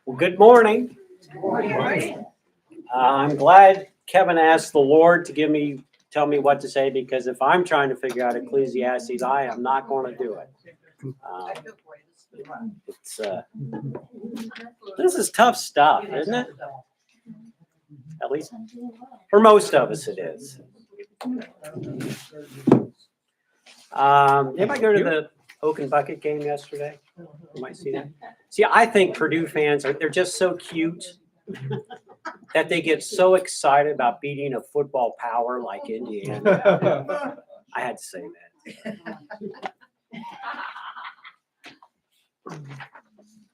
Well, good morning. I'm glad Kevin asked the Lord to tell me what to say, because if I'm trying to figure out Ecclesiastes, I am not going to do it. This is tough stuff, isn't it? At least for most of us, it is. Anybody go to the Oak and Bucket game yesterday? You might see that. See, I think Purdue fans they're just so cute that they get so excited about beating a football power like Indiana. I had to say that.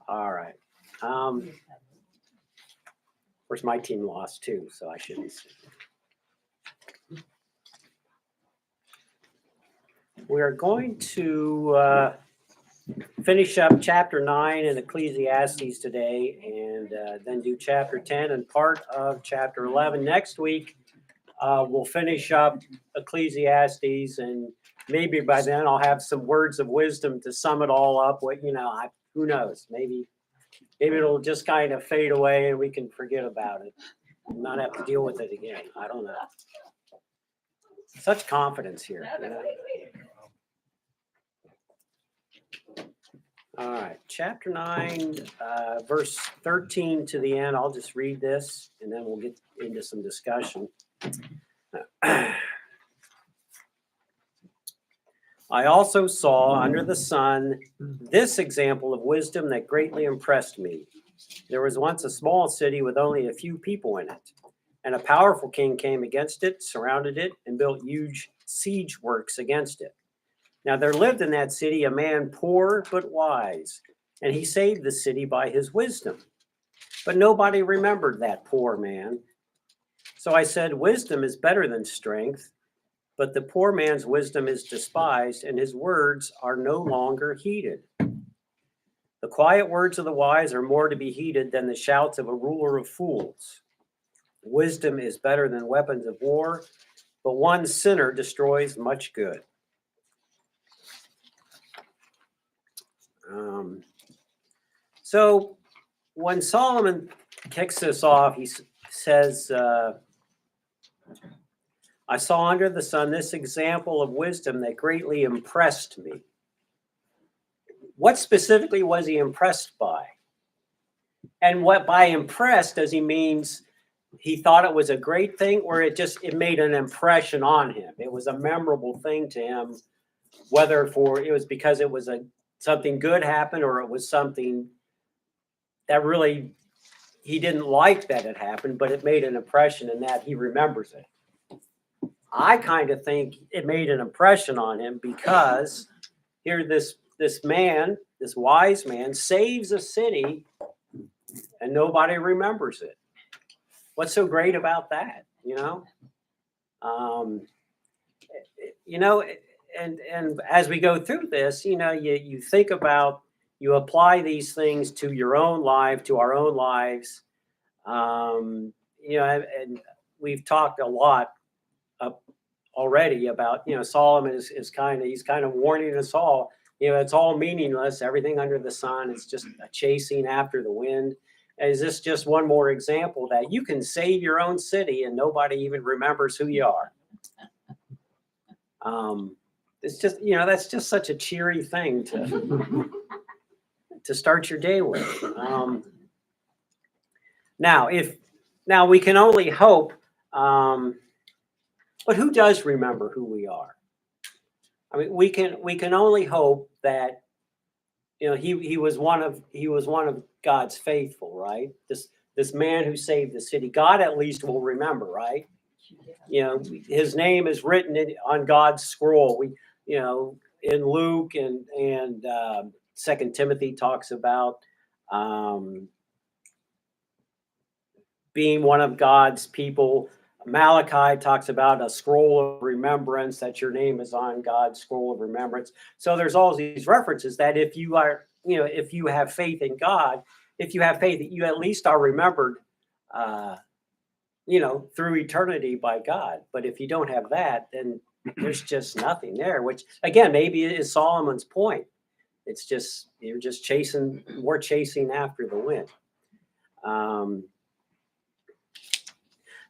All right. Of course, my team lost too, so I shouldn't say that. We are going to finish up chapter 9 in Ecclesiastes today, and then do chapter 10 and part of chapter 11. Next week, we'll finish up Ecclesiastes, and maybe by then I'll have some words of wisdom to sum it all up. Who knows? Maybe it'll just kind of fade away and we can forget about it and not have to deal with it again. I don't know. Such confidence here. All right, chapter 9, verse 13 to the end. I'll just read this and then we'll get into some discussion. I also saw under the sun this example of wisdom that greatly impressed me. There was once a small city with only a few people in it, and a powerful king came against it, surrounded it, and built huge siege works against it. Now there lived in that city a man poor but wise, and he saved the city by his wisdom. But nobody remembered that poor man. So I said, wisdom is better than strength, but the poor man's wisdom is despised, and his words are no longer heeded. The quiet words of the wise are more to be heeded than the shouts of a ruler of fools. Wisdom is better than weapons of war, but one sinner destroys much good. So when Solomon kicks this off, he says, I saw under the sun this example of wisdom that greatly impressed me. What specifically was he impressed by? And what by impressed does he means he thought it was a great thing, or it made an impression on him? It was a memorable thing to him, whether it was because it was something good happened, or it was something that really he didn't like that it happened, but it made an impression in that he remembers it. I kind of think it made an impression on him because here this man, this wise man, saves a city and nobody remembers it. What's so great about that? And as we go through this, you think about, you apply these things to your own life, to our own lives. And we've talked a lot already about, Solomon he's kind of warning us all, it's all meaningless. Everything under the sun is just a chasing after the wind. Is this just one more example that you can save your own city and nobody even remembers who you are? It's just, that's just such a cheery thing to start your day with. Now we can only hope, but who does remember who we are? I mean, we can only hope that, he was one of God's faithful, right? This man who saved the city, God at least will remember, right? His name is written on God's scroll. In Luke and 2 Timothy talks about being one of God's people. Malachi talks about a scroll of remembrance, that your name is on God's scroll of remembrance. So there's all these references that if you have faith in God, if you have faith, that you at least are remembered, through eternity by God. But if you don't have that, then there's just nothing there, which again, maybe is Solomon's point. It's just, we're chasing after the wind.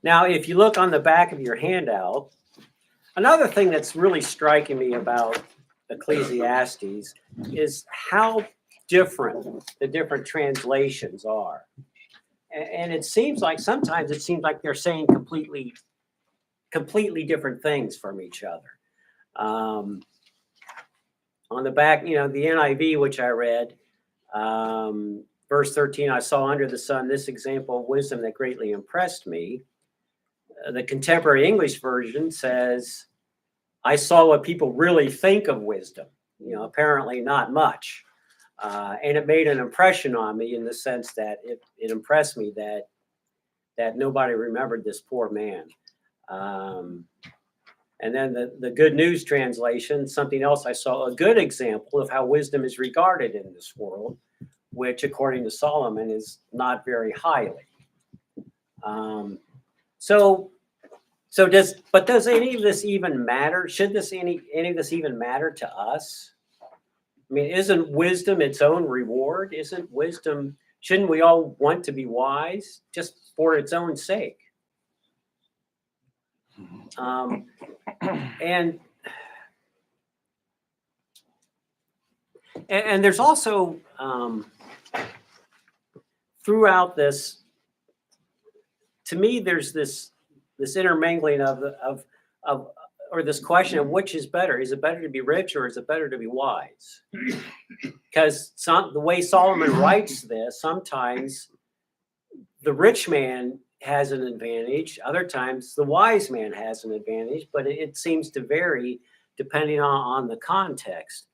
Now, if you look on the back of your handout, another thing that's really striking me about Ecclesiastes is how different the different translations are. And it seems like sometimes they're saying completely different things from each other. On the back, the NIV, which I read, verse 13, I saw under the sun this example of wisdom that greatly impressed me. The Contemporary English Version says, I saw what people really think of wisdom, apparently not much. And it made an impression on me in the sense that it impressed me that nobody remembered this poor man. And then the Good News translation, something else I saw, a good example of how wisdom is regarded in this world, which according to Solomon is not very highly. Does any of this even matter? Should any of this even matter to us? I mean, isn't wisdom its own reward? Shouldn't we all want to be wise just for its own sake? And there's also throughout this, to me, there's this intermingling of this question of which is better. Is it better to be rich or is it better to be wise? Because the way Solomon writes this, sometimes the rich man has an advantage. Other times the wise man has an advantage, but it seems to vary depending on the context.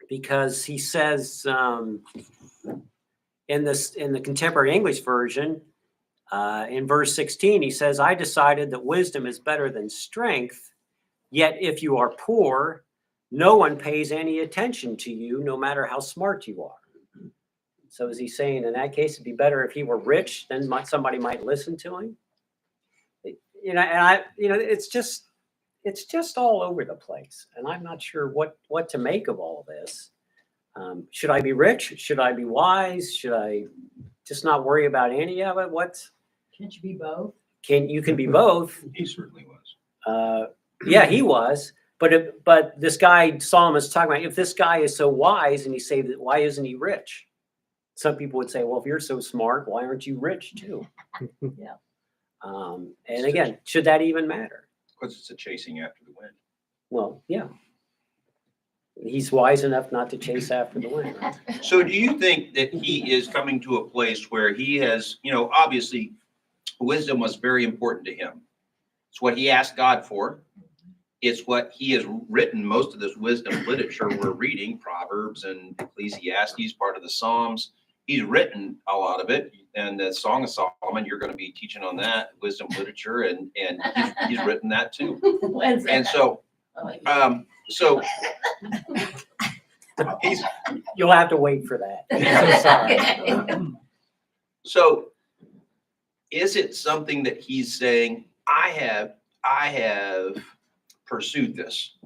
Because he says in the Contemporary English Version, in verse 16, he says, I decided that wisdom is better than strength, yet if you are poor, no one pays any attention to you, no matter how smart you are. So is he saying in that case, it'd be better if he were rich, then somebody might listen to him? It's just all over the place. And I'm not sure what to make of all this. Should I be rich? Should I be wise? Should I just not worry about any of it? Can't you be both? You can be both. He certainly was. Yeah, he was. But this guy Solomon's talking about, if this guy is so wise, and you say that, why isn't he rich? Some people would say, well, if you're so smart, why aren't you rich too? Yeah. And again, should that even matter? Because it's a chasing after the wind. Well, yeah. He's wise enough not to chase after the wind, right? So do you think that he is coming to a place where he has, obviously wisdom was very important to him. It's what he asked God for. It's what he has written. Most of this wisdom literature we're reading, Proverbs and Ecclesiastes, part of the Psalms. He's written a lot of it. And the Song of Solomon, you're going to be teaching on that, wisdom literature, and he's written that too. And so, You'll have to wait for that. I'm so sorry. So is it something that he's saying, I have pursued this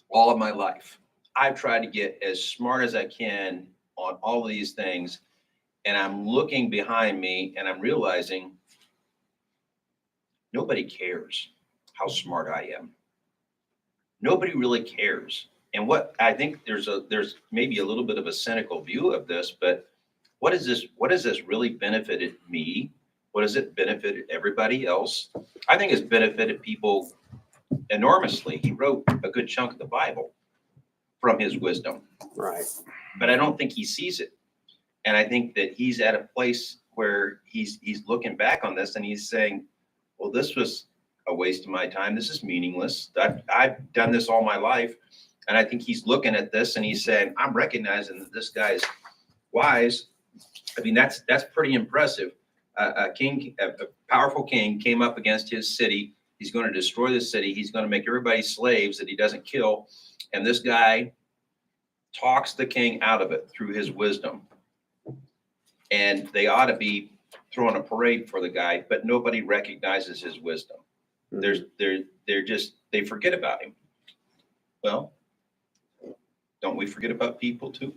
all of my life. I've tried to get as smart as I can on all of these things. And I'm looking behind me and I'm realizing nobody cares how smart I am. Nobody really cares. And what I think there's maybe a little bit of a cynical view of this, but what has this really benefited me? What has it benefited everybody else? I think it's benefited people enormously. He wrote a good chunk of the Bible from his wisdom. Right. But I don't think he sees it. And I think that he's at a place where he's looking back on this and he's saying, well, this was a waste of my time. This is meaningless. I've done this all my life. And I think he's looking at this and he's saying, I'm recognizing that this guy's wise. I mean, that's pretty impressive. A powerful king came up against his city. He's going to destroy the city. He's going to make everybody slaves that he doesn't kill. And this guy talks the king out of it through his wisdom. And they ought to be throwing a parade for the guy, but nobody recognizes his wisdom. They forget about him. Well, don't we forget about people too?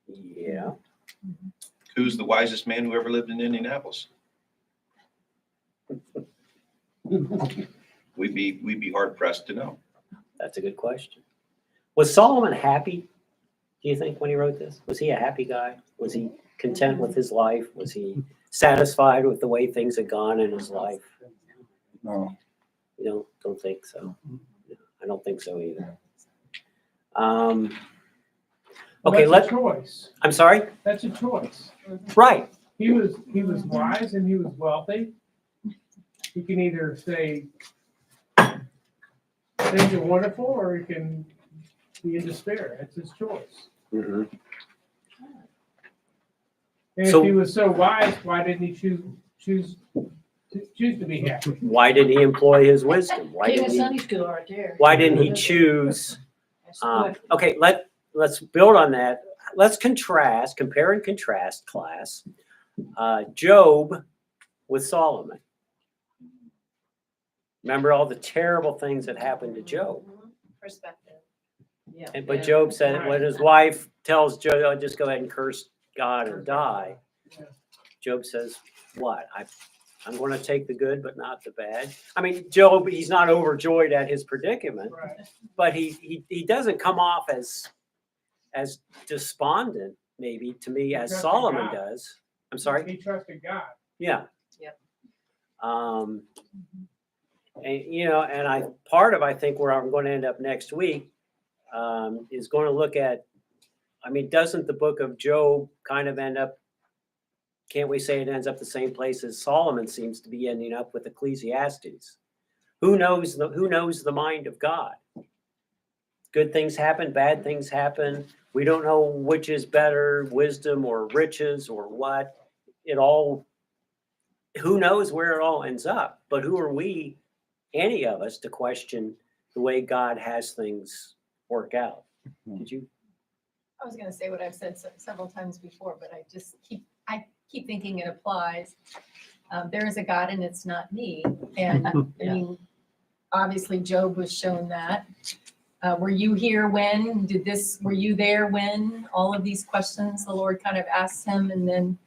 Yeah. Who's the wisest man who ever lived in Indianapolis? We'd be hard pressed to know. That's a good question. Was Solomon happy, do you think, when he wrote this? Was he a happy guy? Was he content with his life? Was he satisfied with the way things had gone in his life? No. You don't think so? I don't think so either. Okay, That's a choice. I'm sorry? That's a choice. Right. He was wise and he was wealthy. He can either say things are wonderful, or he can be in despair. It's his choice. Mhm. And So- if he was so wise, why didn't he choose to be happy? Why didn't he employ his wisdom? King of Sunday school right there. Why didn't he choose? That's the question. Okay, let's build on that. Let's compare and contrast, class, Job with Solomon. Remember all the terrible things that happened to Job. Perspective. Yeah. But Job said, when his wife tells Job, "Oh, just go ahead and curse God and die," Job says, what? I'm going to take the good, but not the bad. I mean, Job, he's not overjoyed at his predicament, Right. but he doesn't come off as despondent, maybe, to me, as Trusted Solomon God. does. I'm sorry? He trusted God. Yeah. Yep. And part of, I think, where I'm going to end up next week is going to look at, I mean, doesn't the book of Job kind of end up, can't we say it ends up the same place as Solomon seems to be ending up with Ecclesiastes? Who knows the mind of God? Good things happen, bad things happen. We don't know which is better, wisdom or riches or what. Who knows where it all ends up? But who are we, any of us, to question the way God has things work out? Did you? I was going to say what I've said several times before, but I keep thinking it applies. There is a God and it's not me. And I mean, obviously Job was shown that. Were you here when? Were you there when? All of these questions the Lord kind of asked him. And then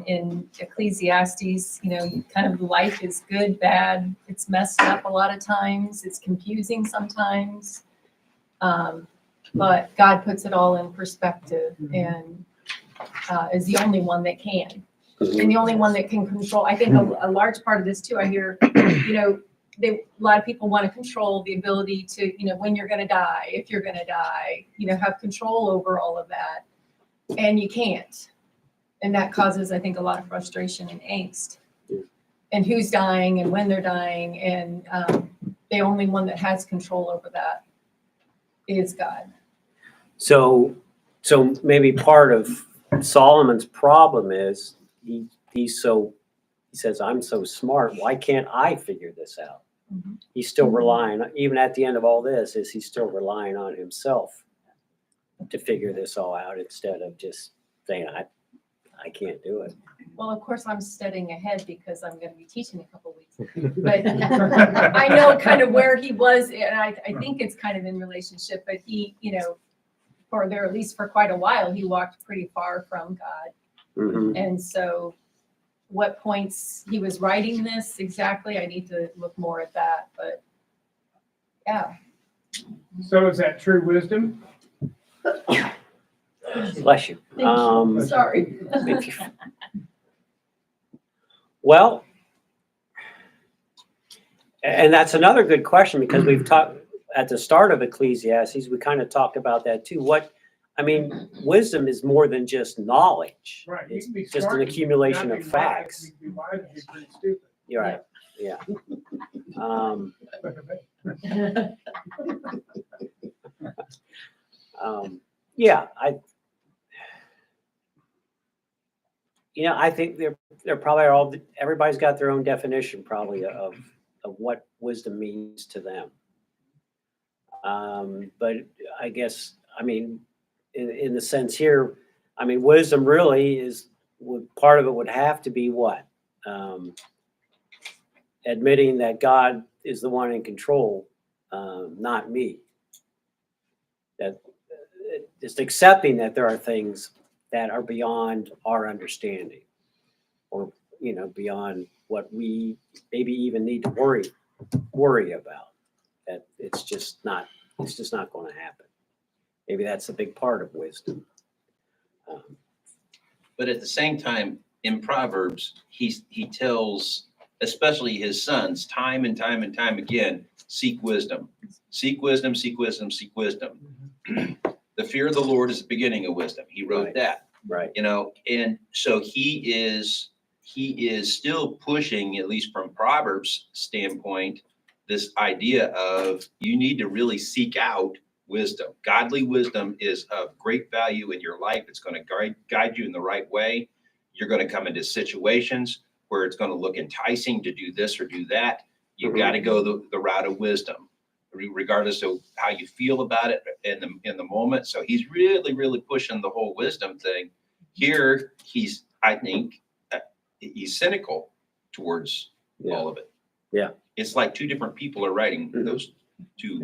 in Ecclesiastes, kind of life is good, bad. It's messed up a lot of times. It's confusing sometimes. But God puts it all in perspective and is the only one that can. And the only one that can control. I think a large part of this too, I hear, a lot of people want to control the ability to, when you're going to die, if you're going to die, have control over all of that. And you can't. And that causes, I think, a lot of frustration and angst. And who's dying and when they're dying. And the only one that has control over that is God. So maybe part of Solomon's problem is he says, I'm so smart. Why can't I figure this out? Mhm. He's still relying, even at the end of all this, is he's still relying on himself to figure this all out instead of just saying, I can't do it. Well, of course, I'm studying ahead because I'm going to be teaching in a couple of weeks. But I know kind of where he was, and I think it's kind of in relationship. But he, at least for quite a while, he walked pretty far from God. Mhm. And so, what points he was writing this exactly, I need to look more at that. But yeah, So is that true wisdom? Bless you. Thank you. Sorry. If you- Well, and that's another good question because we've talked at the start of Ecclesiastes, we kind of talked about that too. Wisdom is more than just knowledge. Right. You It's can be just smart an and accumulation not of be wise. facts. You can be wise and be pretty stupid. You're right. Yeah. Yeah, I think they're probably everybody's got their own definition probably of what wisdom means to them. But I guess, I mean, in the sense here, I mean, wisdom really part of it would have to be what? Admitting that God is the one in control, not me. That just accepting that there are things that are beyond our understanding, or beyond what we maybe even need to worry about. That it's just not going to happen. Maybe that's a big part of wisdom. But at the same time, in Proverbs, he tells, especially his sons, time and time and time again, seek wisdom. Seek wisdom, seek wisdom, seek wisdom. The fear of the Lord is the beginning of wisdom. He wrote Right. that, Right. And so he is still pushing, at least from Proverbs standpoint, this idea of you need to really seek out wisdom. Godly wisdom is of great value in your life. It's going to guide you in the right way. You're going to come into situations where it's going to look enticing to do this or do that. You've got to go the route of wisdom, regardless of how you feel about it in the moment. So he's really, really pushing the whole wisdom thing. Here, I think he's cynical towards all of it. Yeah. It's like two different people are writing those two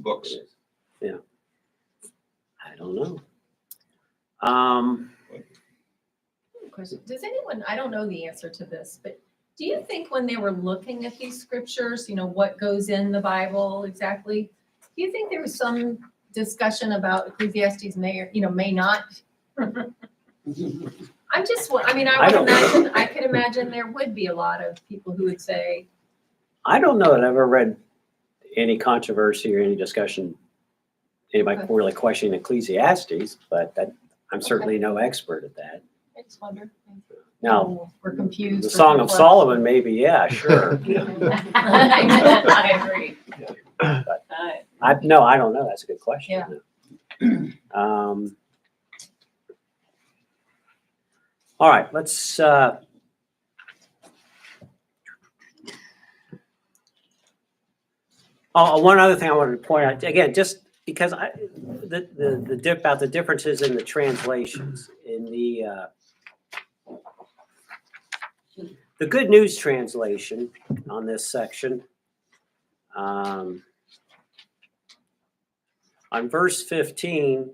books. It is. Yeah. I don't know. Question. Does anyone, I don't know the answer to this, but do you think when they were looking at these scriptures, what goes in the Bible exactly, do you think there was some discussion about Ecclesiastes may or, may not? I could imagine there would be a lot of people who would say. I don't know that I've ever read any controversy or any discussion, anybody really questioning Ecclesiastes, but I'm certainly no expert at that. I just wonder. Now, We're confused. the Song of Solomon, maybe, yeah, sure. I agree. I don't know. That's a good question. Yeah. All right, let's. One other thing I wanted to point out again, just because about the differences in the translations in the Good News translation on this section. On verse 15,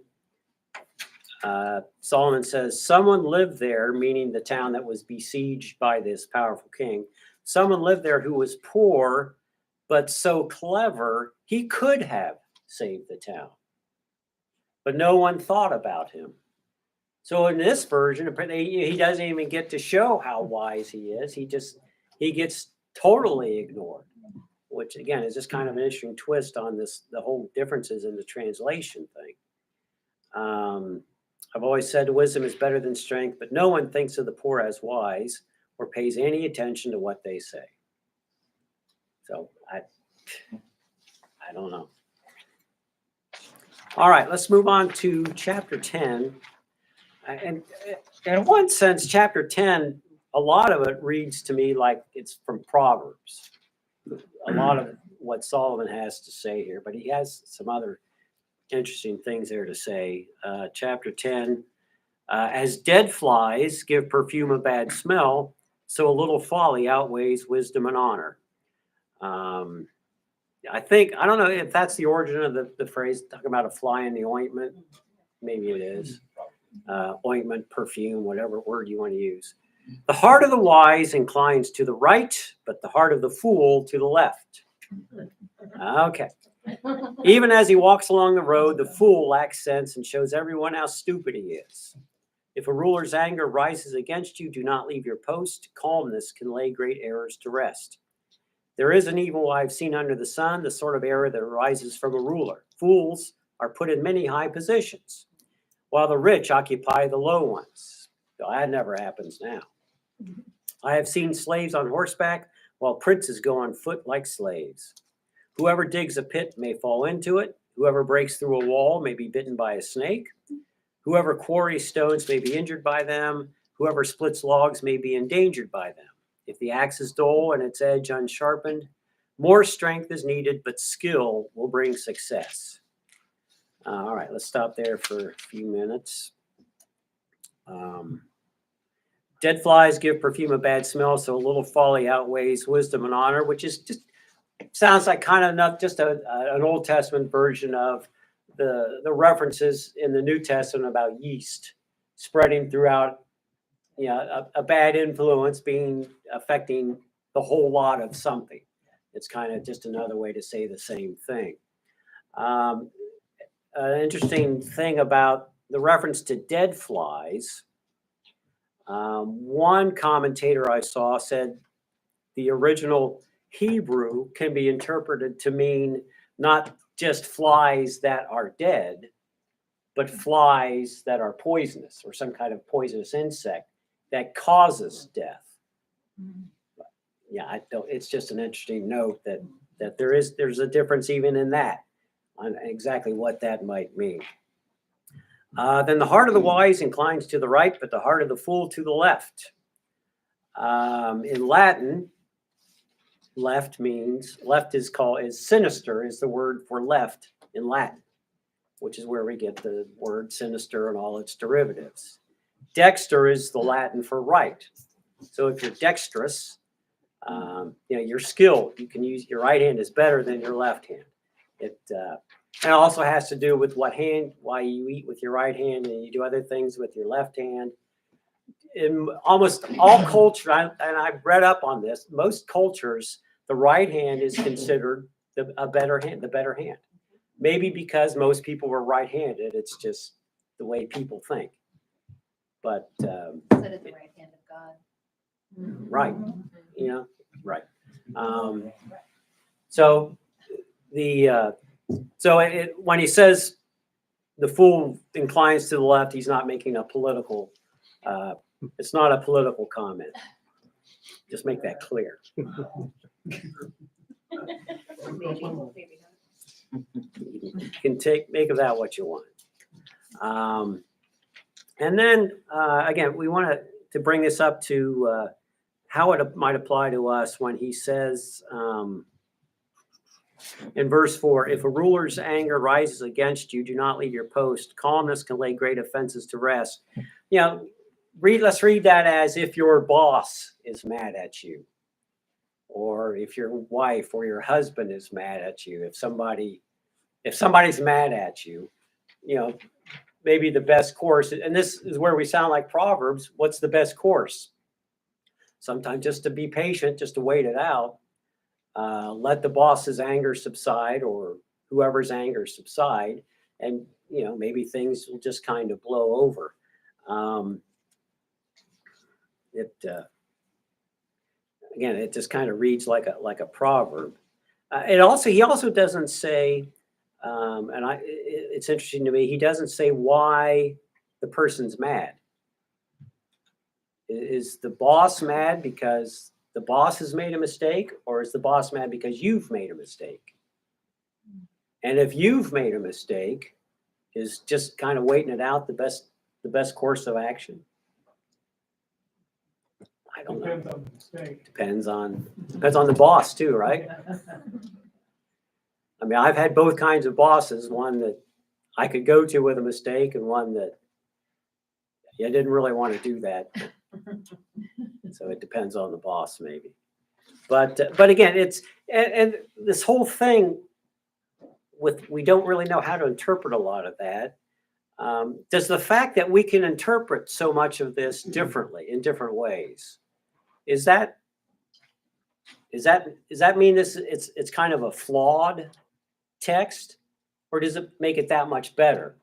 Solomon says, someone lived there, meaning the town that was besieged by this powerful king. Someone lived there who was poor, but so clever, he could have saved the town. But no one thought about him. So in this version, he doesn't even get to show how wise he is. He gets totally ignored, which again is just kind of an interesting twist on the whole differences in the translation thing. I've always said wisdom is better than strength, but no one thinks of the poor as wise or pays any attention to what they say. So I don't know. All right, let's move on to chapter 10. And in one sense, chapter 10, a lot of it reads to me like it's from Proverbs. A lot of what Solomon has to say here, but he has some other interesting things there to say. Chapter 10, as dead flies give perfume a bad smell, so a little folly outweighs wisdom and honor. I don't know if that's the origin of the phrase, talking about a fly in the ointment. Maybe it is. Ointment, perfume, whatever word you want to use. The heart of the wise inclines to the right, but the heart of the fool to the left. Okay. Even as he walks along the road, the fool lacks sense and shows everyone how stupid he is. If a ruler's anger rises against you, do not leave your post. Calmness can lay great errors to rest. There is an evil I've seen under the sun, the sort of error that arises from a ruler. Fools are put in many high positions, while the rich occupy the low ones. That never happens now. I have seen slaves on horseback, while princes go on foot like slaves. Whoever digs a pit may fall into it. Whoever breaks through a wall may be bitten by a snake. Whoever quarries stones may be injured by them. Whoever splits logs may be endangered by them. If the axe is dull and its edge unsharpened, More strength is needed, but skill will bring success. All right, let's stop there for a few minutes. Dead flies give perfume a bad smell, so a little folly outweighs wisdom and honor, which is just sounds like kind of enough, just an Old Testament version of the references in the New Testament about yeast spreading throughout, a bad influence affecting the whole lot of something. It's kind of just another way to say the same thing. An interesting thing about the reference to dead flies, one commentator I saw said the original Hebrew can be interpreted to mean not just flies that are dead, but flies that are poisonous or some kind of poisonous insect that causes death. Yeah, it's just an interesting note that there's a difference even in that on exactly what that might mean. Then the heart of the wise inclines to the right, but the heart of the fool to the left. In Latin, left is sinister, is the word for left in Latin, which is where we get the word sinister and all its derivatives. Dexter is the Latin for right. So if you're dexterous, you're skilled. You can use your right hand is better than your left hand. It also has to do with why you eat with your right hand and you do other things with your left hand. In almost all culture, and I've read up on this, most cultures, the right hand is considered the better hand. Maybe because most people were right-handed. It's just the way people think. But Considered the right hand of God. right, right. So when he says the fool inclines to the left, he's not making a political. It's not a political comment. Just make that clear. Maybe not. You can make of that what you want. And then again, we want to bring this up to how it might apply to us when he says in verse 4, if a ruler's anger rises against you, do not leave your post. Calmness can lay great offenses to rest. Let's read that as if your boss is mad at you, or if your wife or your husband is mad at you. If somebody's mad at you, maybe the best course, and this is where we sound like Proverbs, what's the best course? Sometimes just to be patient, just to wait it out. Let the boss's anger subside or whoever's anger subside, and maybe things will just kind of blow over. Again, it just kind of reads like a proverb. He also doesn't say, it's interesting to me, he doesn't say why the person's mad. Is the boss mad because the boss has made a mistake, or is the boss mad because you've made a mistake? And if you've made a mistake, is just kind of waiting it out the best course of action? I don't know. Depends on the mistake. Depends on the boss too, right? I mean, I've had both kinds of bosses, one that I could go to with a mistake and one that I didn't really want to do that. So it depends on the boss maybe. But again, and this whole thing we don't really know how to interpret a lot of that. Does the fact that we can interpret so much of this differently in different ways, does that mean it's kind of a flawed text, or does it make it that much better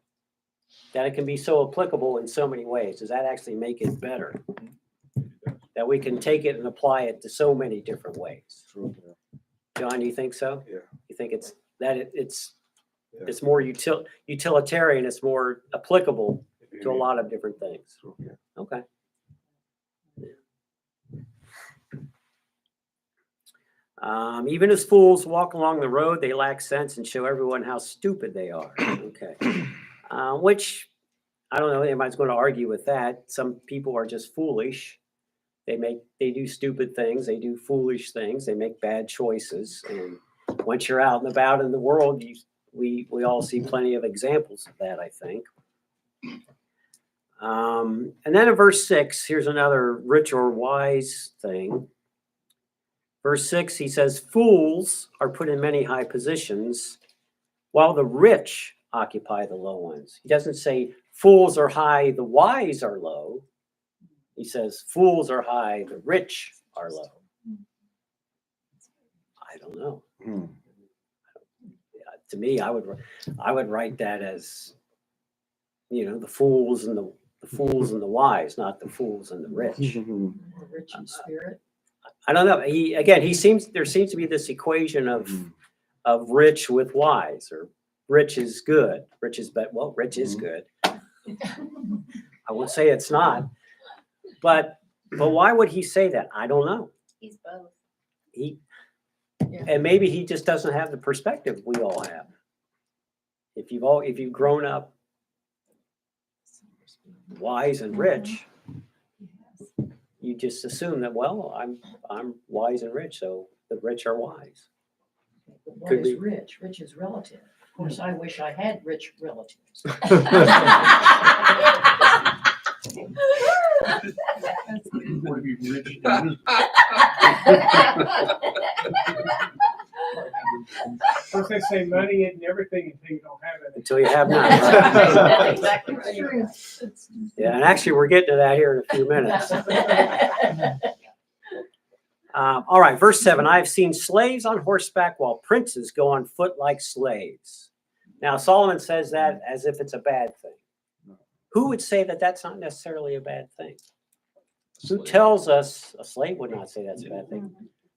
that it can be so applicable in so many ways? Does that actually make it better that we can take it and apply it to so many different ways? John, you think so? Yeah. You think it's more utilitarian, it's more applicable to a lot of different things? Yeah. Okay. Even as fools walk along the road, they lack sense and show everyone how stupid they are. Okay. Which, I don't know, anybody's going to argue with that. Some people are just foolish. They do stupid things, they do foolish things, they make bad choices. And once you're out and about in the world, we all see plenty of examples of that, I think. And then in verse 6, here's another rich or wise thing. Verse 6, he says, fools are put in many high positions, while the rich occupy the low ones. He doesn't say fools are high, the wise are low. He says fools are high, the rich are low. I don't know. To me, I would write that as, the fools and the wise, not the fools and the rich. Or rich in spirit. I don't know. There seems to be this equation of rich with wise, or rich is good. Rich is rich is good. I would say it's not. But why would he say that? I don't know. He's both. And maybe he just doesn't have the perspective we all have. If you've grown up wise and rich, you just assume that, well, I'm wise and rich, so the rich are wise. But what Could is be. rich? Rich is relative. Of course, I wish I had rich relatives. Want to be rich. First they say money isn't everything until you don't have it. Until you have none. Right? Exactly It's right. true. Yeah, and actually, we're getting to that here in a few minutes. All right, verse 7. I've seen slaves on horseback while princes go on foot like slaves. Now, Solomon says that as if it's a bad thing. Who would say that that's not necessarily a bad thing? Who tells us a slave would not say that's a bad thing?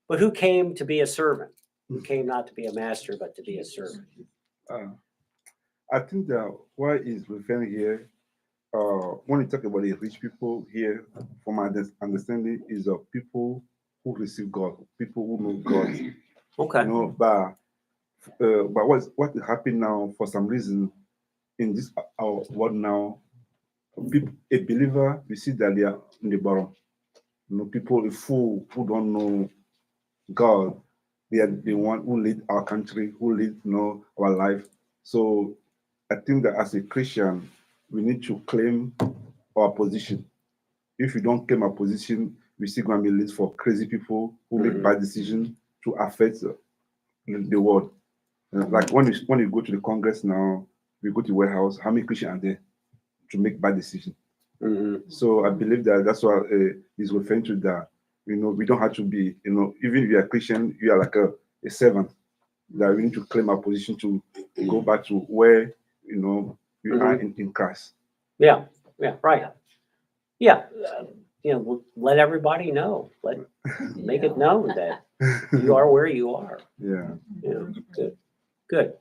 But who came to be a servant? Who came not to be a master, but to be a servant? I think that what is referring here, when you talk about the rich people here, from my understanding, is of people who receive God, people who know God. Okay. But what happened now, for some reason, in this our world now, a believer, we see that they are in the bottom. People, a fool who don't know God, they are the one who lead our country, who lead our life. So I think that as a Christian, we need to claim our position. If we don't claim our position, we're still going to be lead for crazy people who make bad decisions to affect the world. Like when you go to the Congress now, we go to the White House, how many Christians are there to make bad decisions? Mm-hmm. So I believe that that's what he's referring to, that we don't have to be, even if you are Christian, you are like a servant, that we need to claim our position to go back to where we are in Christ. Yeah, right. Yeah, let everybody know. Make it known that you are where you are. Yeah. Good.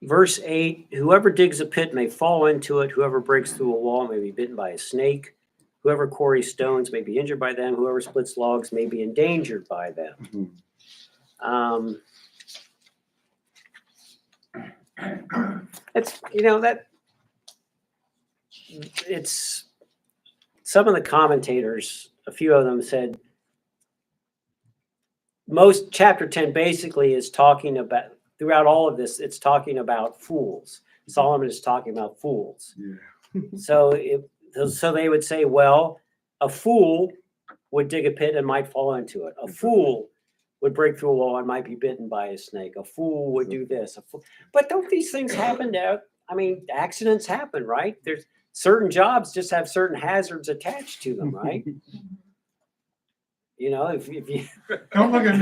Verse 8, whoever digs a pit may fall into it. Whoever breaks through a wall may be bitten by a snake. Whoever quarries stones may be injured by them. Whoever splits logs may be endangered by them. It's some of the commentators, a few of them said, most chapter 10 basically is talking about, throughout all of this, it's talking about fools. Solomon is talking about fools. Yeah. So they would say, well, a fool would dig a pit and might fall into it. A fool would break through a wall and might be bitten by a snake. A fool would do this. But don't these things happen to, accidents happen, right? There's certain jobs just have certain hazards attached to them, right? If you Don't look at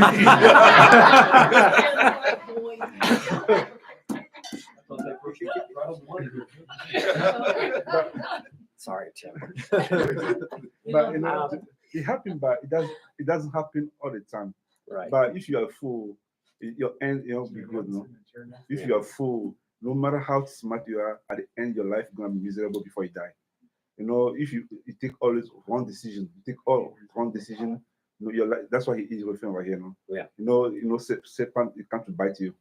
sorry, Tim. But it happens, but it doesn't happen all the time. Right. But if you are a fool, your end will be good. No? If you are a fool, no matter how smart you are, at the end your life is gonna be miserable before you die. If you take always wrong decision, your life, that's why he is referring right here. No? Yeah. Serpent, it comes to bite you.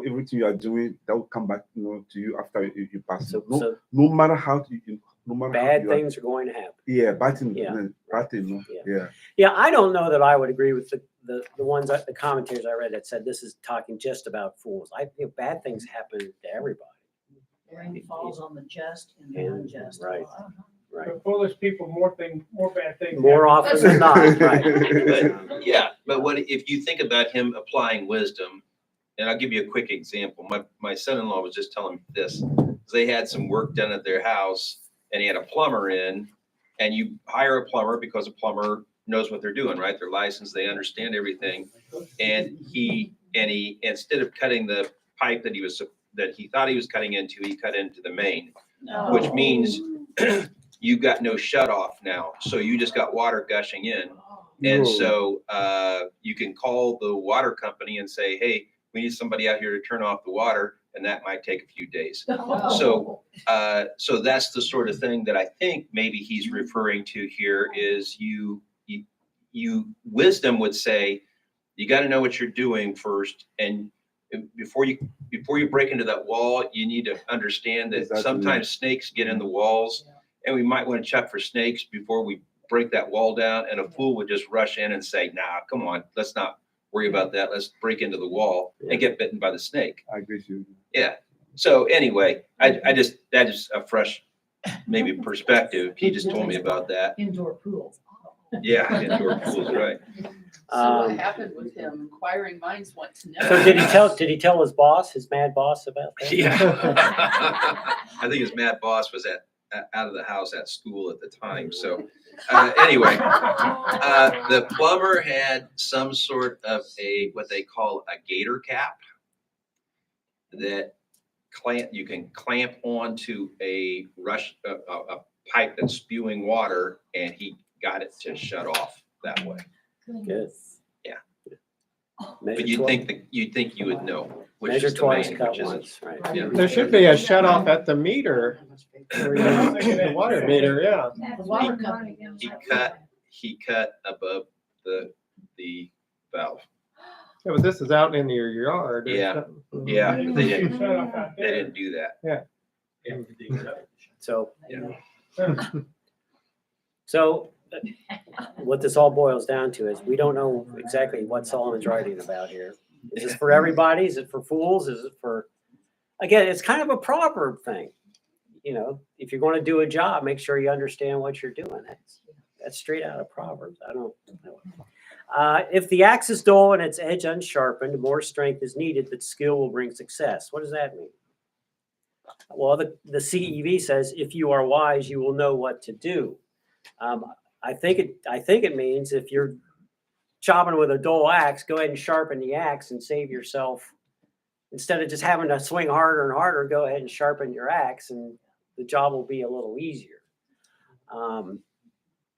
Everything you are doing, that will come back, to you after you pass. So No matter how no matter how Bad you are- things are going to happen. Yeah, bad thing, Yeah. bad thing, no? Yeah. Yeah. Yeah, I don't know that I would agree with the ones, the commentators I read that said this is talking just about fools. I think bad things happen to everybody. Rain falls on the just and the Yeah, unjust. right. Uh-huh. Right. The foolish people, more bad things. More happen. often than not, right. But, yeah, but what, if you think about him applying wisdom, and I'll give you a quick example. My son-in-law was just telling me this. They had some work done at their house and he had a plumber in, and you hire a plumber because a plumber knows what they're doing, right? They're licensed, they understand everything. And he, instead of cutting the pipe that he thought he was cutting into, he cut into the main, which means you got no shut off now. So you just got water gushing in. And so you can call the water company and say, hey, we need somebody out here to turn off the water, and that might take a few days. So that's the sort of thing that I think maybe he's referring to here is you wisdom would say, you got to know what you're doing first. And before you break into that wall, you need to understand that Exactly. sometimes snakes get in the walls, and we might want to check for snakes before we break that wall down. And a fool would just rush in and say, nah, come on, let's not worry about that. Let's break into the wall and get bitten by the snake. I agree with you. Yeah. So anyway, that is a fresh maybe perspective. He just told me about that. Indoor pools. Yeah, indoor pools, right. So what happened with him? Inquiring minds want to know. So did he tell his boss, his mad boss about that? Yeah. I think his mad boss was out of the house at school at the time. So anyway, the plumber had some sort of what they call a gator cap that you can clamp onto a pipe that's spewing water, and he got it to shut off that way. Good. Yeah. Measure But you'd twice- think you would know which Measure is the twice, main, cut which isn't. once, right. Yeah. There should be a shut off at the meter. Where you use the water meter, yeah. The water company. He cut above the valve. Yeah, but this is out in your yard. or Yeah. something. Yeah, but they didn't. Shut off out They there. didn't do that. So, Yeah. so what this all boils down to is we don't know exactly what Solomon's writing about here. Is this for everybody? Is it for fools? Is it for, again, it's kind of a proverb thing. You know, if you're going to do a job, make sure you understand what you're doing. That's straight out of Proverbs. I don't know. If the axe is dull and its edge unsharpened, more strength is needed, but skill will bring success. What does that mean? Well, the CEV says, if you are wise, you will know what to do. I think it means if you're chopping with a dull axe, go ahead and sharpen the axe and save yourself. Instead of just having to swing harder and harder, go ahead and sharpen your axe and the job will be a little easier.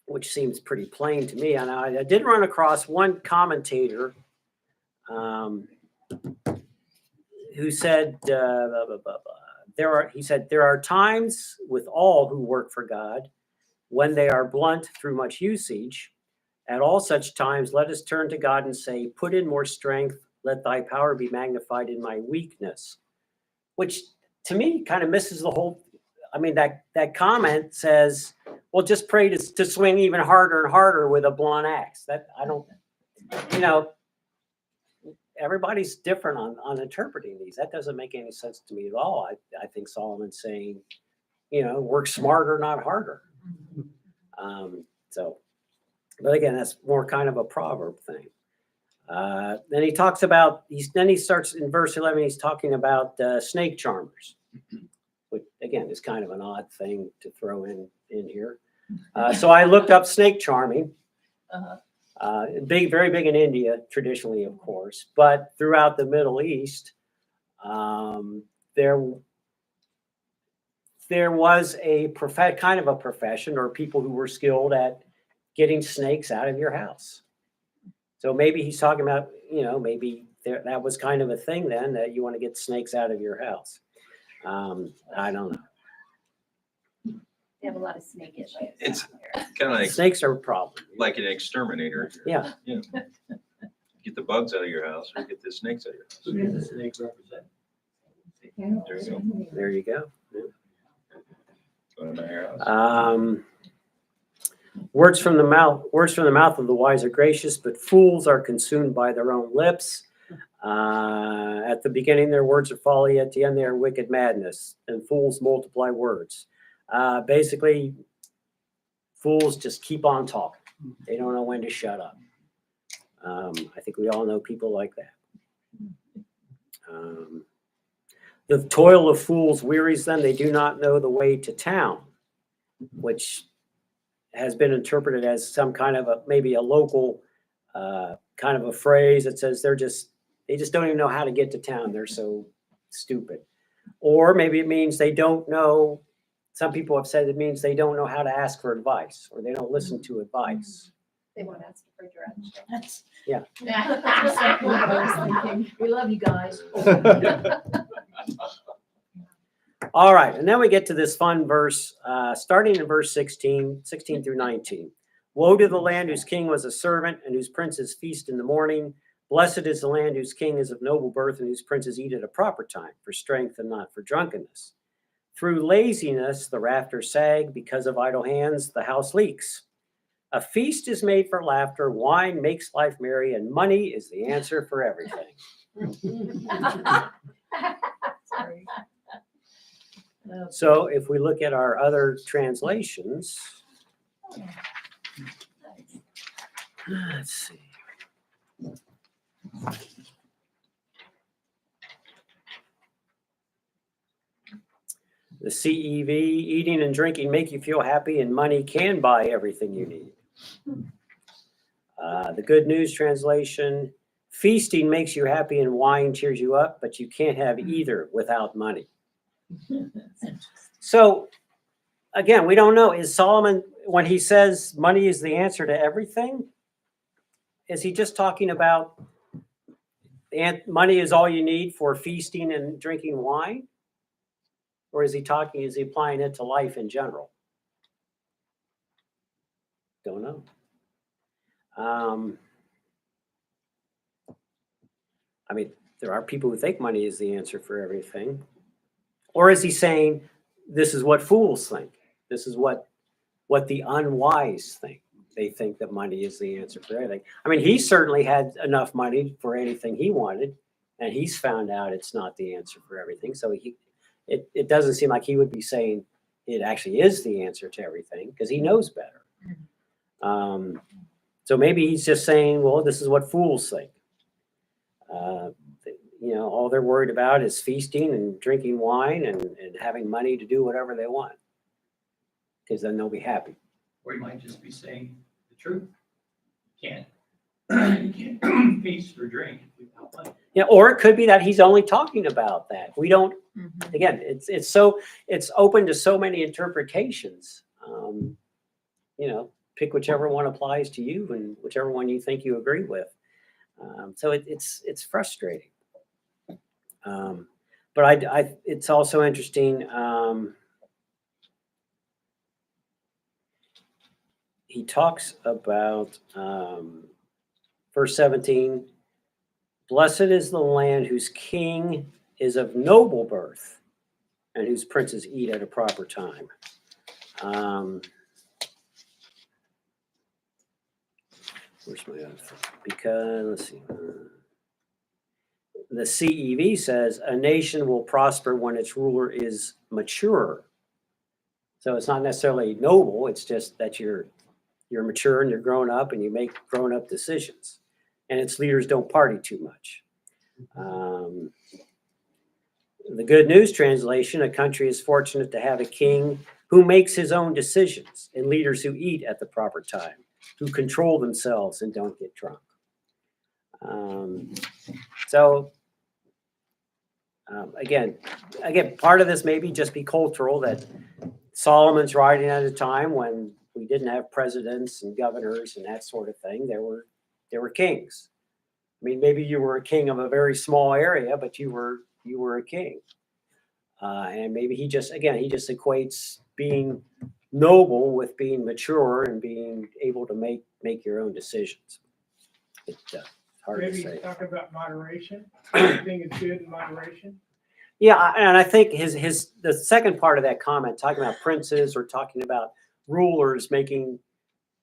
Which seems pretty plain to me. And I did run across one commentator who said, he said, there are times with all who work for God when they are blunt through much usage. At all such times, let us turn to God and say, put in more strength, let thy power be magnified in my weakness, which to me kind of misses the whole. I mean, that comment says, well, just pray to swing even harder and harder with a blunt axe. That I don't, everybody's different on interpreting these. That doesn't make any sense to me at all. I think Solomon's saying, work smarter, not harder. But again, that's more kind of a proverb thing. Then he talks about, then he starts in verse 11, he's talking about snake charmers, which again is kind of an odd thing to throw in here. So I looked up snake charming. Very big in India, traditionally, of course, but throughout the Middle East, there was a kind of a profession or people who were skilled at getting snakes out of your house. So maybe he's talking about, maybe that was kind of a thing then that you want to get snakes out of your house. I don't know. They have a lot of snake issues. It's out there. kind of Snakes are a problem. like an exterminator. Yeah. Get the bugs out of your house or get the snakes out of your house. There you go. There you go. So, Words from the mouth of the wise are gracious, but fools are consumed by their own lips. At the beginning, their words are folly. At the end, they are wicked madness. And fools multiply words. Basically, fools just keep on talking. They don't know when to shut up. I think we all know people like that. The toil of fools wearies them. They do not know the way to town, which has been interpreted as some kind of maybe a local kind of a phrase that says they just don't even know how to get to town. They're so stupid. Or maybe it means they don't know. Some people have said it means they don't know how to ask for advice, or they don't listen to advice. They won't ask you for directions. That's. Yeah. That's exactly what I was thinking. We love you guys. All right, and then we get to this fun verse, starting in verse 16 through 19. Woe to the land whose king was a servant and whose princes feast in the morning. Blessed is the land whose king is of noble birth and whose princes eat at a proper time, for strength and not for drunkenness. Through laziness the rafters sag, because of idle hands the house leaks. A feast is made for laughter, wine makes life merry, and money is the answer for everything. Sorry. So if we look at our other translations, let's see. The CEV, eating and drinking make you feel happy, and money can buy everything you need. The Good News translation, feasting makes you happy and wine cheers you up, but you can't have either without money. So again, we don't know. Is Solomon, when he says money is the answer to everything, is he just talking about money is all you need for feasting and drinking wine? Or is he applying it to life in general? Don't know. I mean, there are people who think money is the answer for everything. Or is he saying this is what fools think? This is what the unwise think. They think that money is the answer for everything. I mean, he certainly had enough money for anything he wanted, and he's found out it's not the answer for everything. So it doesn't seem like he would be saying it actually is the answer to everything, because he knows better. So maybe he's just saying, well, this is what fools think. All they're worried about is feasting and drinking wine and having money to do whatever they want, because then they'll be happy. Or you might just be saying the truth. You can't feast or drink without money. Yeah, or it could be that he's only talking about that. We don't. Again, it's open to so many interpretations. Pick whichever one applies to you and whichever one you think you agree with. So it's frustrating. But it's also interesting. He talks about verse 17. Blessed is the land whose king is of noble birth and whose princes eat at a proper time. Where's my other thing? Because, let's see. The CEV says a nation will prosper when its ruler is mature. So it's not necessarily noble. It's just that you're mature and you're grown up and you make grown up decisions. And its leaders don't party too much. The Good News translation, a country is fortunate to have a king who makes his own decisions and leaders who eat at the proper time, who control themselves and don't get drunk. Again, part of this may just be cultural, that Solomon's writing at a time when we didn't have presidents and governors and that sort of thing. There were kings. I mean, maybe you were a king of a very small area, but you were a king. And maybe he just equates being noble with being mature and being able to make your own decisions. It's hard Maybe to say. talk about moderation. Everything is good in moderation. Yeah, and I think the second part of that comment, talking about princes or talking about rulers making,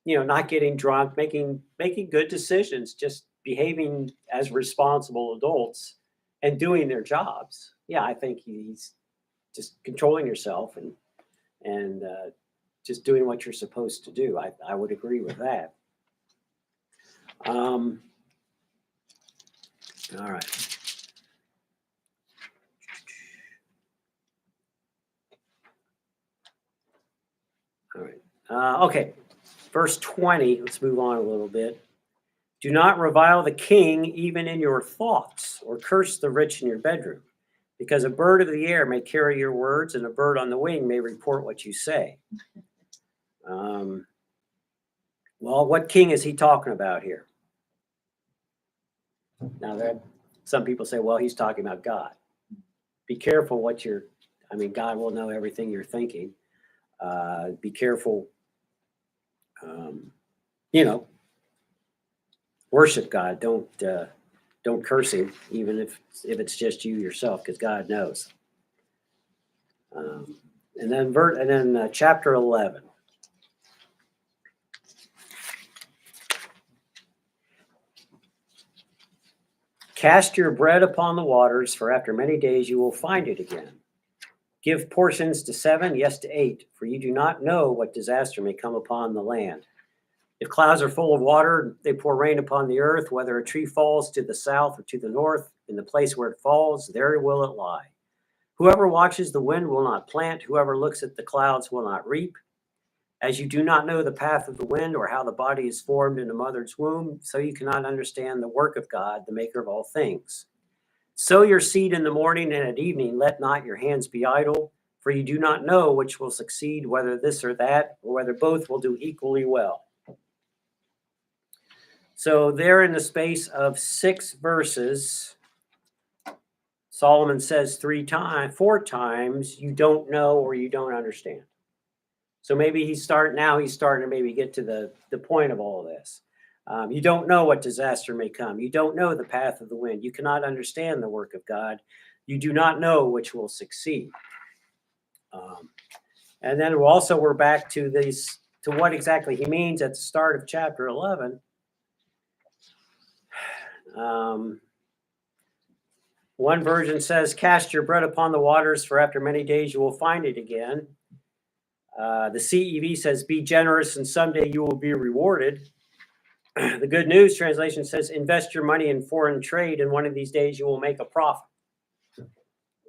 not getting drunk, making good decisions, just behaving as responsible adults and doing their jobs. Yeah, I think he's just controlling yourself and just doing what you're supposed to do. I would agree with that. All right. All right. Okay. Verse 20. Let's move on a little bit. Do not revile the king even in your thoughts, or curse the rich in your bedroom, because a bird of the air may carry your words, and a bird on the wing may report what you say. Well, what king is he talking about here? Now, some people say, well, he's talking about God. Be careful God will know everything you're thinking. Be careful, worship God. Don't curse him, even if it's just you yourself, because God knows. And then chapter 11. Cast your bread upon the waters, for after many days you will find it again. Give portions to 7, yes, to 8, for you do not know what disaster may come upon the land. If clouds are full of water, they pour rain upon the earth. Whether a tree falls to the south or to the north, in the place where it falls, there will it lie. Whoever watches the wind will not plant. Whoever looks at the clouds will not reap. As you do not know the path of the wind or how the body is formed in a mother's womb, so you cannot understand the work of God, the maker of all things. Sow your seed in the morning and at evening. Let not your hands be idle, for you do not know which will succeed, whether this or that, or whether both will do equally well. So there, in the space of 6 verses, Solomon says 4 times, you don't know or you don't understand. So maybe he's starting to maybe get to the point of all of this. You don't know what disaster may come. You don't know the path of the wind. You cannot understand the work of God. You do not know which will succeed. And then we're back to what exactly he means at the start of chapter 11. One version says, cast your bread upon the waters, for after many days you will find it again. The CEV says, be generous and someday you will be rewarded. The Good News translation says, invest your money in foreign trade and one of these days you will make a profit.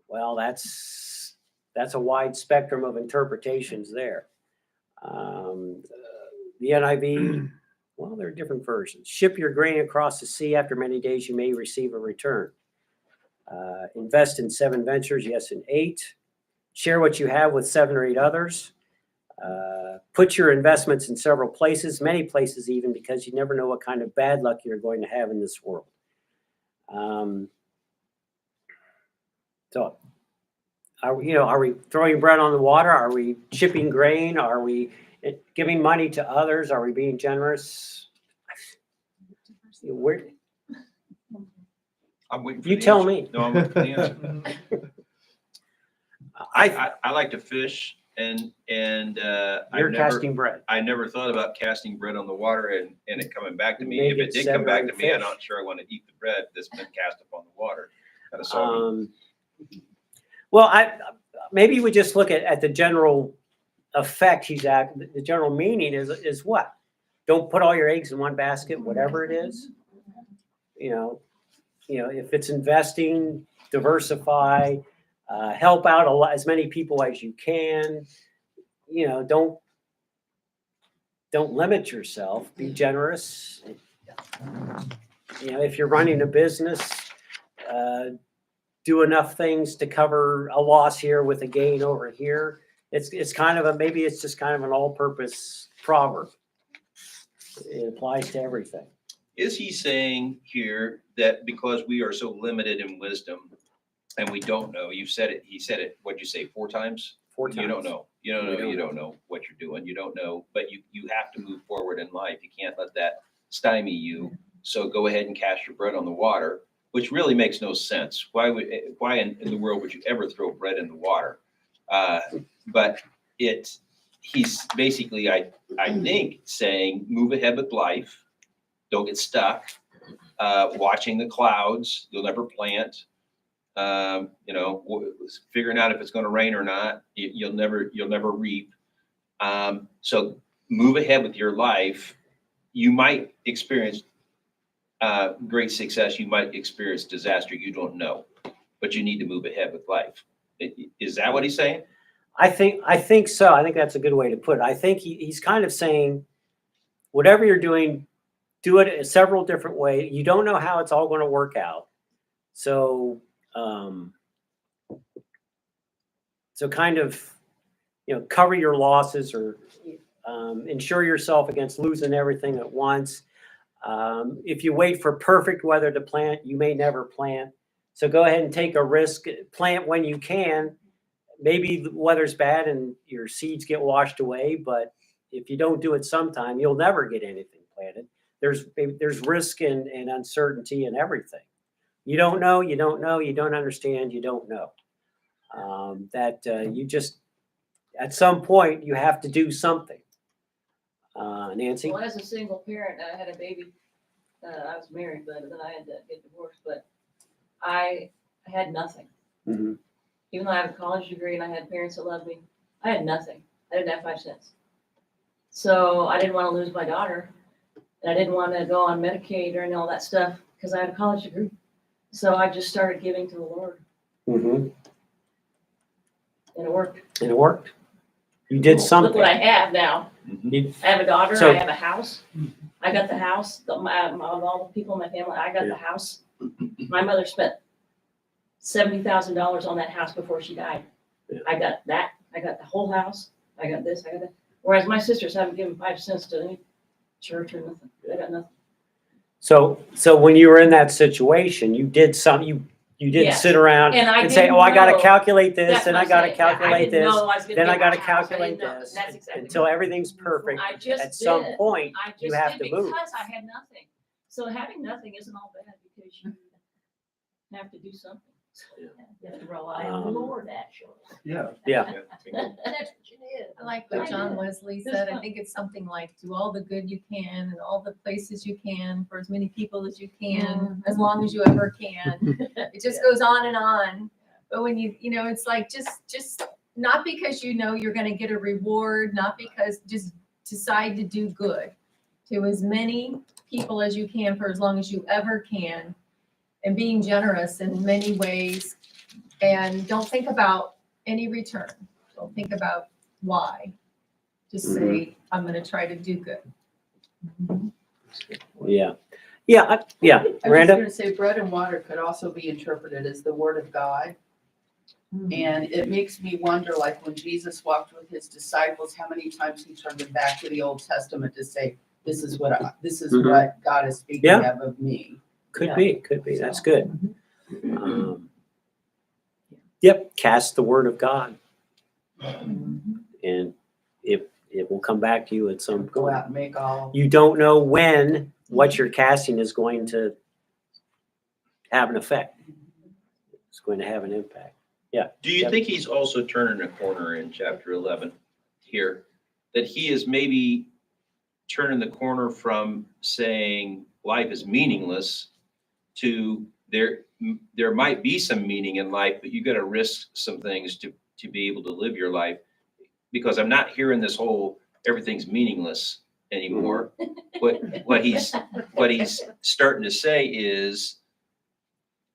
Well, that's a wide spectrum of interpretations there. The NIV, well, there are different versions. Ship your grain across the sea. After many days you may receive a return. Invest in 7 ventures, yes, in 8. Share what you have with 7 or 8 others. Put your investments in several places, many places even, because you never know what kind of bad luck you're going to have in this world. So, are we throwing bread on the water? Are we shipping grain? Are we giving money to others? Are we being generous? I'm waiting for You the tell answer. me. No, I'm waiting for the answer. I like to fish, and You're casting bread. I never thought about casting bread on the water and it coming back to me. Maybe If it did it's come back to severing me, I'm fish. not sure I want to eat the bread that's been cast upon the water. Kind of salty. Well, maybe we just look at the general effect he's at. The general meaning is what? Don't put all your eggs in one basket, whatever it is. If it's investing, diversify, help out as many people as you can. Don't limit yourself. Be generous. If you're running a business, do enough things to cover a loss here with a gain over here. It's kind of maybe it's just kind of an all-purpose proverb. It applies to everything. Is he saying here that because we are so limited in wisdom and we don't know, he said it, what'd you say, 4 times? 4 times. You don't know. You don't know what you're doing. You don't know, but you have to move forward in life. You can't let that stymie you. So go ahead and cast your bread on the water. which really makes no sense. Why in the world would you ever throw bread in the water? But he's basically, I think, saying, move ahead with life. Don't get stuck. Watching the clouds. You'll never plant. Figuring out if it's going to rain or not. You'll never reap. So move ahead with your life. You might experience great success. You might experience disaster. You don't know, but you need to move ahead with life. Is that what he's saying? I think so. I think that's a good way to put it. I think he's kind of saying, whatever you're doing, do it several different ways. You don't know how it's all going to work out. So, kind of, cover your losses or insure yourself against losing everything at once. If you wait for perfect weather to plant, you may never plant. So go ahead and take a risk, plant when you can. Maybe the weather's bad and your seeds get washed away, but if you don't do it sometime, you'll never get anything planted. There's risk and uncertainty in everything. You don't know, you don't understand, you don't know. You just, at some point, you have to do something. Nancy? Well, as a single parent, I had a baby. I was married, but then I had to get divorced. But I had nothing. Mhm. Even though I have a college degree and I had parents that loved me, I had nothing. I didn't have 5 cents. So I didn't want to lose my daughter. And I didn't want to go on Medicaid or all that stuff because I had a college degree. So I just started giving to the Lord. Mm-hmm. And it worked. And it worked. You did Look something. what I have now. You- I have a daughter. So- I have a house. I got the house. All the people in my family. I got the house. My mother spent $70,000 on that house before she died. Yeah. I got that. I got the whole house. I got this. I got that. Whereas my sisters haven't given 5 cents to any church or nothing. I got nothing. So when you were in that situation, you did something. You didn't Yes. sit around And I and say, didn't "Oh, I got to know. calculate this, That's and what I I'm got to saying. Yeah, I calculate didn't this, know I was gonna then I get got my to house. I calculate didn't know. this That's exactly until right. everything's perfect." I just At some did. point, I just you have did to move. because I had nothing. So having nothing isn't all bad because you have to do something. You have to rely on the Lord, actually. Yeah. That's what you did. I like what John Wesley This said. I one. think it's something like, do all the good you can and all the places you can for as many people as you can, as long as you ever can. It just goes on and on. But when it's like, just not because you're going to get a reward, not because, just decide to do good to as many people as you can for as long as you ever can, and being generous in many ways. And don't think about any return. Don't think about why. Just say, I'm going to try to do good. Yeah. I was just Miranda? gonna say bread and water could also be interpreted as the word of God. And it makes me wonder, like when Jesus walked with his disciples, how many times he turned them back to the Old Testament to say, this is what Mhm. what God is speaking Yeah. of me. Could be. That's good. Yep. Cast the word of God, and it will come back to you at some Go point. out and make all. You don't know when what you're casting is going to have an effect. It's going to have an impact. Yeah. Do you think he's also turning a corner in chapter 11 here? That he is maybe turning the corner from saying life is meaningless to there might be some meaning in life, but you got to risk some things to be able to live your life. Because I'm not hearing this whole everything's meaningless anymore. What he's starting to say is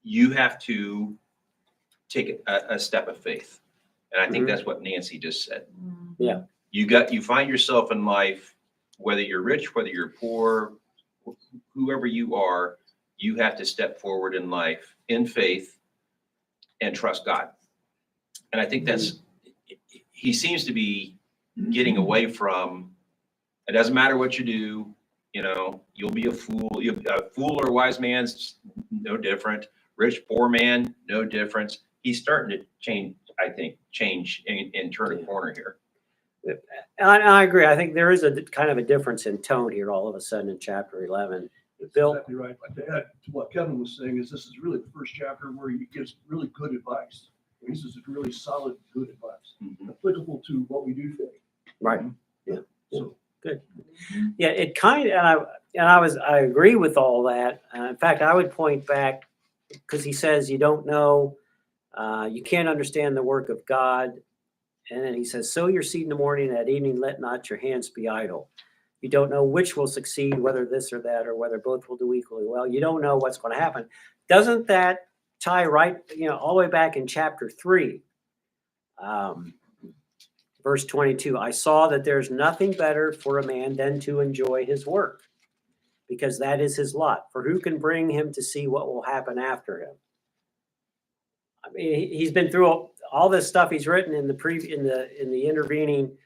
you have to take a step of faith. And I think that's what Nancy just said. Yeah. You find yourself in life, whether you're rich, whether you're poor, whoever you are, you have to step forward in life in faith and trust God. And I think he seems to be getting away from, it doesn't matter what you do, you'll be a fool. A fool or a wise man's no different. Rich, poor man, no difference. He's starting to change and turn a corner here. I agree. I think there is a kind of a difference in tone here all of a sudden in chapter 11. Bill? Exactly right. Like to add to what Kevin was saying is this is really the first chapter where he gives really good advice. This is really solid, good advice, applicable to what we do today. Right. Yeah. So Yeah, it kind of, I agree with all that. In fact, I would point back, because he says you don't know, you can't understand the work of God. And then he says, sow your seed in the morning, at evening let not your hands be idle. You don't know which will succeed, whether this or that, or whether both will do equally well. You don't know what's going to happen. Doesn't that tie right, all the way back in chapter 3? Verse 22, I saw that there's nothing better for a man than to enjoy his work, because that is his lot. For who can bring him to see what will happen after him? I mean, he's been through all this stuff he's written in the intervening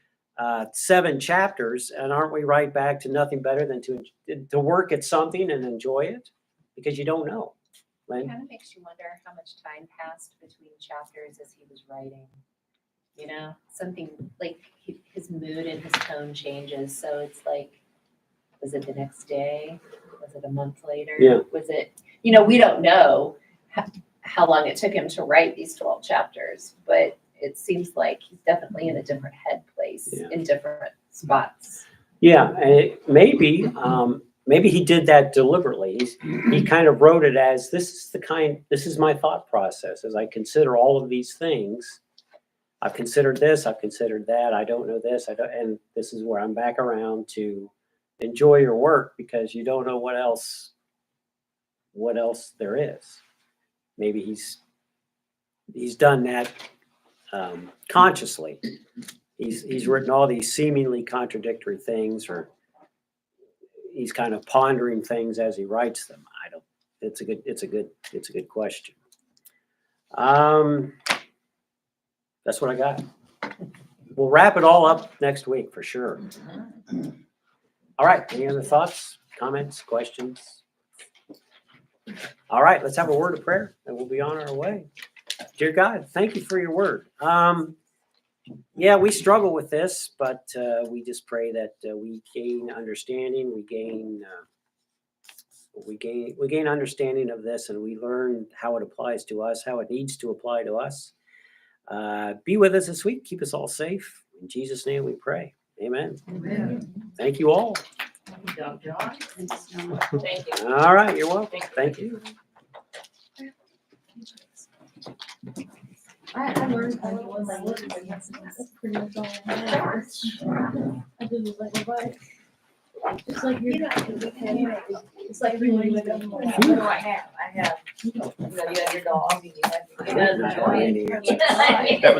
7 chapters, and aren't we right back to nothing better than to work at something and enjoy it? Because you don't know. Lynn? Kind of makes you wonder how much time passed between chapters as he was writing. You know, something like his mood and his tone changes. So it's like, was it the next day? Was it a month later? Yeah. Was it, we don't know how long it took him to write these 12 chapters, but it seems like he's definitely in a different head place in different spots. Yeah, maybe he did that deliberately. He kind of wrote it as this is my thought process as I consider all of these things. I've considered this, I've considered that, I don't know this, and this is where I'm back around to enjoy your work, because you don't know what else there is. Maybe he's done that consciously. He's written all these seemingly contradictory things, or he's kind of pondering things as he writes them. It's a good question. That's what I got. We'll wrap it all up next week for sure. All right. Any other thoughts, comments, questions? All right. Let's have a word of prayer and we'll be on our way. Dear God, thank you for your word. Yeah, we struggle with this, but we just pray that we gain understanding. We gain understanding of this, and we learn how it applies to us, how it needs to apply to us. Be with us this week. Keep us all safe. In Jesus' name we pray. Amen. Amen. Thank you all. Thank you. All right. You're welcome. Thank you. I learned how to do my work, but that's pretty much all I have. I do this like a bike. It's like it's like really what do I have? I have, you have your dog, you have, you guys enjoy it. That